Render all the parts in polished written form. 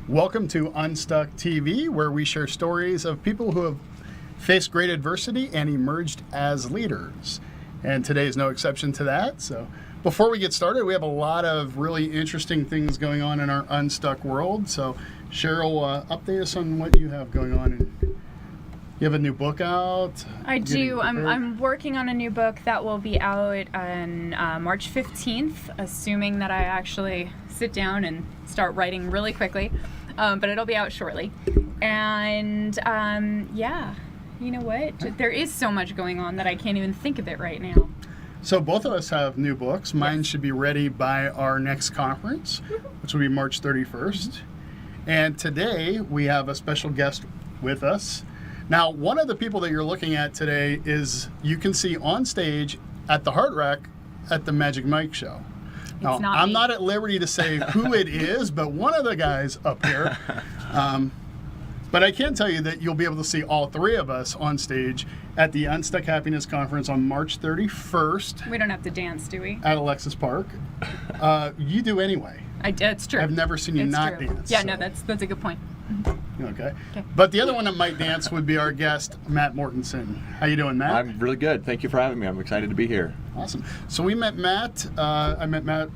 Welcome to Unstuck TV, where we share stories of people who have faced great adversity and emerged as leaders. And today is no exception to that. So before we get started, we have a lot of really interesting things going on in our Unstuck world. So Cheryl, update us on what you have going on. And you have a new book out? I do. I'm working on a new book that will be out on March 15th, assuming that I actually sit down and start writing really quickly. But it'll be out shortly. And yeah, you know what? There is so much going on that I can't even think of it right now. So both of us have new books. Mine should be ready by our next conference, which will be March 31st. And today we have a special guest with us. Now, one of the people that you're looking at today is you can see on stage at the Heart Rack at the Magic Mike show. Now, I'm not at liberty to say who it is, but one of the guys up here. But I can tell you that you'll be able to see all three of us on stage at the Unstuck Happiness Conference on March 31st. We don't have to dance, do we? At Alexis Park. You do anyway. It's true. I've never seen you not dance. Yeah, so. No, that's a good point. Okay. But the other one that might dance would be our guest, Matt Mortensen. How you doing, Matt? I'm really good. Thank you for having me. I'm excited to be here. Awesome. So we met Matt. I met Matt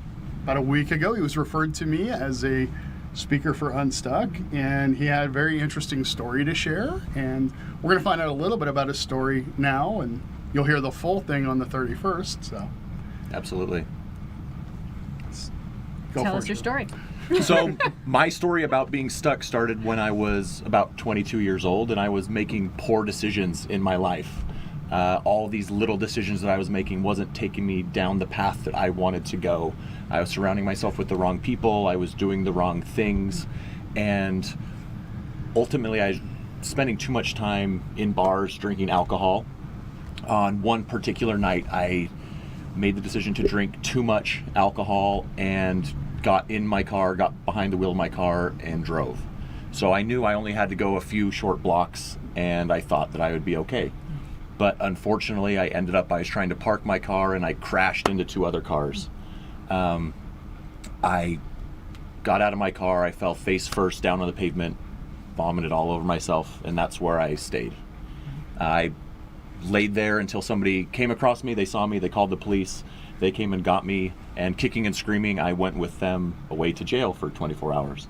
about a week ago. He was referred to me as a speaker for Unstuck, and he had a very interesting story to share. And we're going to find out a little bit about his story now, and you'll hear the full thing on the 31st. So, absolutely. Tell us your story. So my story about being stuck started when I was about 22 years old, and I was making poor decisions in my life. All these little decisions that I was making wasn't taking me down the path that I wanted to go. I was surrounding myself with the wrong people. I was doing the wrong things. And ultimately, I was spending too much time in bars drinking alcohol. On one particular night, I made the decision to drink too much alcohol and got in my car, got behind the wheel of my car, and drove. So I knew I only had to go a few short blocks, and I thought that I would be okay. But unfortunately, I was trying to park my car, and I crashed into two other cars. I got out of my car, I fell face first down on the pavement, vomited all over myself, and that's where I stayed. I laid there until somebody came across me. They saw me, they called the police, they came and got me, and kicking and screaming, I went with them away to jail for 24 hours.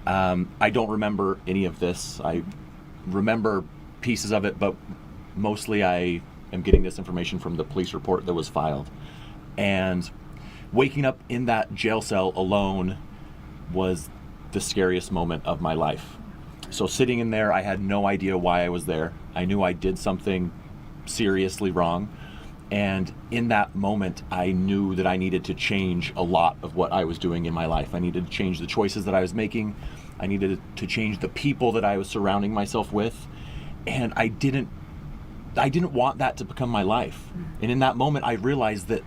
I don't remember any of this. I remember pieces of it, but mostly I am getting this information from the police report that was filed. And waking up in that jail cell alone was the scariest moment of my life. So sitting in there, I had no idea why I was there. I knew I did something seriously wrong. And in that moment, I knew that I needed to change a lot of what I was doing in my life. I needed to change the choices that I was making. I needed to change the people that I was surrounding myself with. And I didn't want that to become my life. And in that moment, I realized that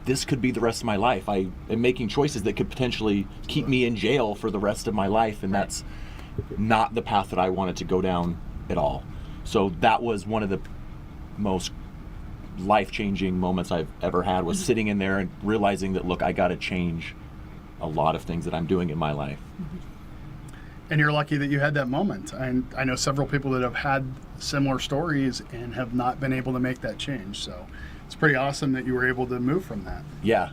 this could be the rest of my life. I am making choices that could potentially keep me in jail for the rest of my life, and that's not the path that I wanted to go down at all. So that was one of the most life-changing moments I've ever had, was sitting in there and realizing that, look, I got to change a lot of things that I'm doing in my life. And you're lucky that you had that moment. I know several people that have had similar stories and have not been able to make that change. So it's pretty awesome that you were able to move from that. Yeah.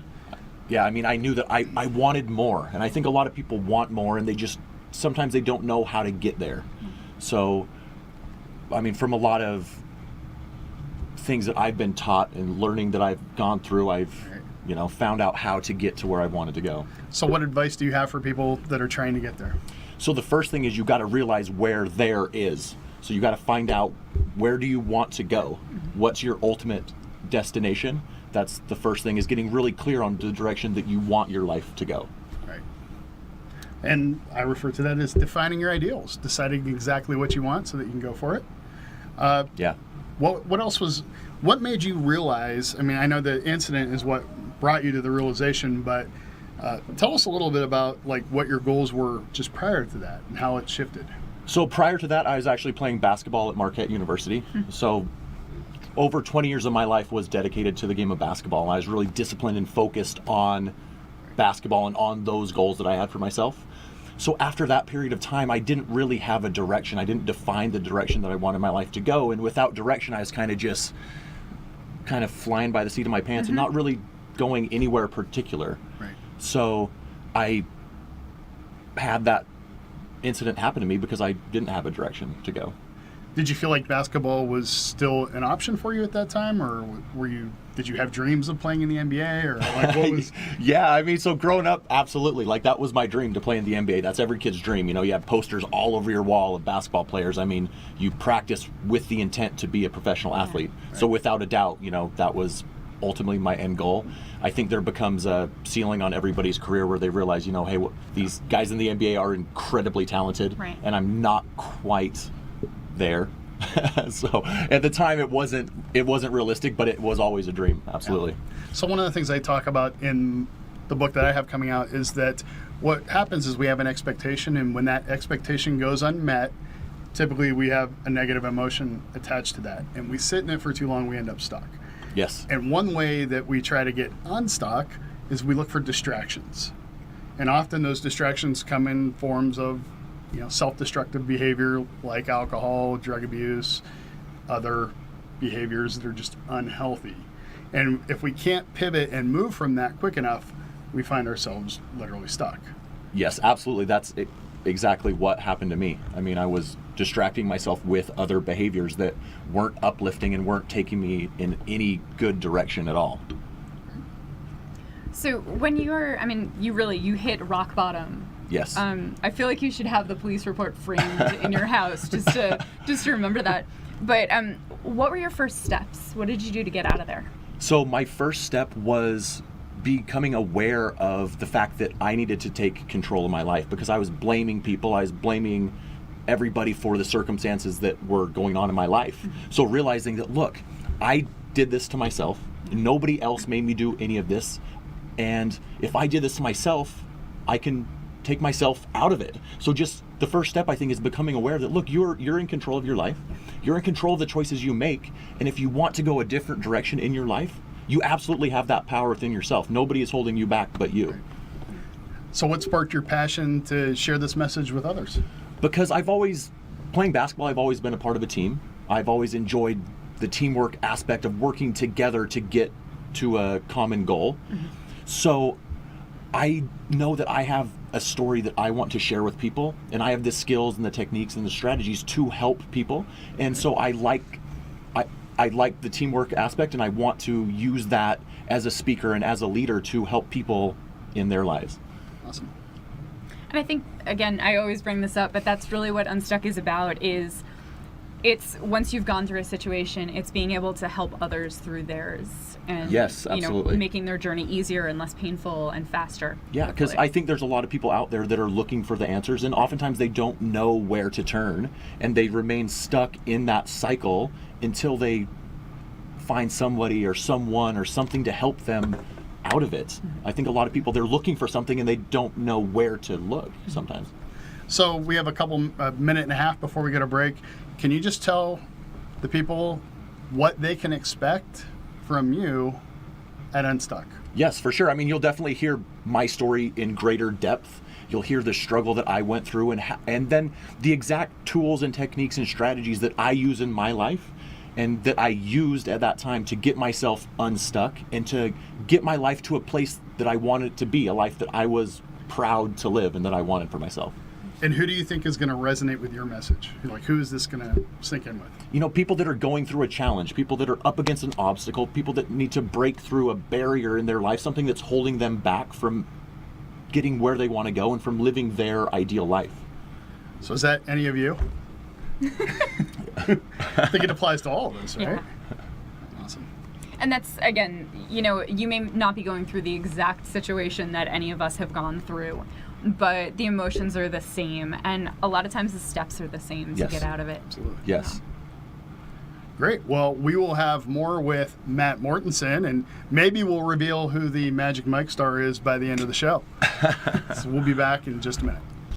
I mean, I knew that I wanted more. And I think a lot of people want more, and sometimes they don't know how to get there. So, I mean, from a lot of things that I've been taught and learning that I've gone through, I've found out how to get to where I wanted to go. So what advice do you have for people that are trying to get there? So the first thing is you got to realize where there is. So you got to find out, where do you want to go? What's your ultimate destination? That's the first thing, is getting really clear on the direction that you want your life to go. Right. And I refer to that as defining your ideals, deciding exactly what you want so that you can go for it. Yeah. What made you realize, I mean, I know the incident is what brought you to the realization, but tell us a little bit about what your goals were just prior to that and how it shifted. So prior to that, I was actually playing basketball at Marquette University. So over 20 years of my life was dedicated to the game of basketball. I was really disciplined and focused on basketball and on those goals that I had for myself. So after that period of time, I didn't really have a direction. I didn't define the direction that I wanted my life to go. And without direction, I was kind of flying by the seat of my pants and not really going anywhere particular. Right. So I had that incident happen to me because I didn't have a direction to go. Did you feel like basketball was still an option for you at that time, or did you have dreams of playing in the NBA, or like what was? Yeah, I mean, so growing up, absolutely, like that was my dream, to play in the NBA. That's every kid's dream. You know, you have posters all over your wall of basketball players. I mean, you practice with the intent to be a professional athlete. Right. So without a doubt, you know, that was ultimately my end goal. I think there becomes a ceiling on everybody's career where they realize, you know, hey, these guys in the NBA are incredibly talented, right, and I'm not quite there. So at the time it wasn't realistic, but it was always a dream. Absolutely. Yeah. So one of the things I talk about in the book that I have coming out is that what happens is we have an expectation, and when that expectation goes unmet, typically we have a negative emotion attached to that, and we sit in it for too long, we end up stuck. Yes. And one way that we try to get unstuck is we look for distractions, and often those distractions come in forms of, you know, self-destructive behavior like alcohol, drug abuse, other behaviors that are just unhealthy. And if we can't pivot and move from that quick enough, we find ourselves literally stuck. Yes, absolutely. That's exactly what happened to me. I mean, I was distracting myself with other behaviors that weren't uplifting and weren't taking me in any good direction at all. So when you hit rock bottom. Yes. I feel like you should have the police report framed in your house just to remember that. But what were your first steps? What did you do to get out of there? So my first step was becoming aware of the fact that I needed to take control of my life, because I was blaming people. I was blaming everybody for the circumstances that were going on in my life. Mm-hmm. So realizing that, look, I did this to myself. Nobody else made me do any of this. And if I did this to myself, I can take myself out of it. So just the first step, I think, is becoming aware that, look, you're in control of your life. You're in control of the choices you make. And if you want to go a different direction in your life, you absolutely have that power within yourself. Nobody is holding you back but you. So what sparked your passion to share this message with others? Because playing basketball, I've always been a part of a team. I've always enjoyed the teamwork aspect of working together to get to a common goal. Mm-hmm. So I know that I have a story that I want to share with people, and I have the skills and the techniques and the strategies to help people. And so I like the teamwork aspect, and I want to use that as a speaker and as a leader to help people in their lives. Awesome. And I think, again, I always bring this up, but that's really what Unstuck is about, it's once you've gone through a situation, it's being able to help others through theirs, and yes, absolutely, making their journey easier and less painful and faster. Yeah, because I think there's a lot of people out there that are looking for the answers, and oftentimes they don't know where to turn, and they remain stuck in that cycle until they find somebody or someone or something to help them out of it. Mm-hmm. I think a lot of people, they're looking for something and they don't know where to look sometimes. So we have a minute and a half before we get a break. Can you just tell the people what they can expect from you at Unstuck? Yes, for sure. I mean, you'll definitely hear my story in greater depth. You'll hear the struggle that I went through, and then the exact tools and techniques and strategies that I use in my life and that I used at that time to get myself unstuck and to get my life to a place that I wanted it to be, a life that I was proud to live and that I wanted for myself. And who do you think is going to resonate with your message? Like, who is this going to sink in with? You know, people that are going through a challenge, people that are up against an obstacle, people that need to break through a barrier in their life, something that's holding them back from getting where they want to go and from living their ideal life. So is that any of you? I think it applies to all of us, right? Yeah. Awesome. And that's, again, you may not be going through the exact situation that any of us have gone through, but the emotions are the same, and a lot of times the steps are the same to get out of it. Absolutely. Yes. Great. Well, we will have more with Matt Mortensen, and maybe we'll reveal who the Magic Mike star is by the end of the show. So we'll be back in just a minute.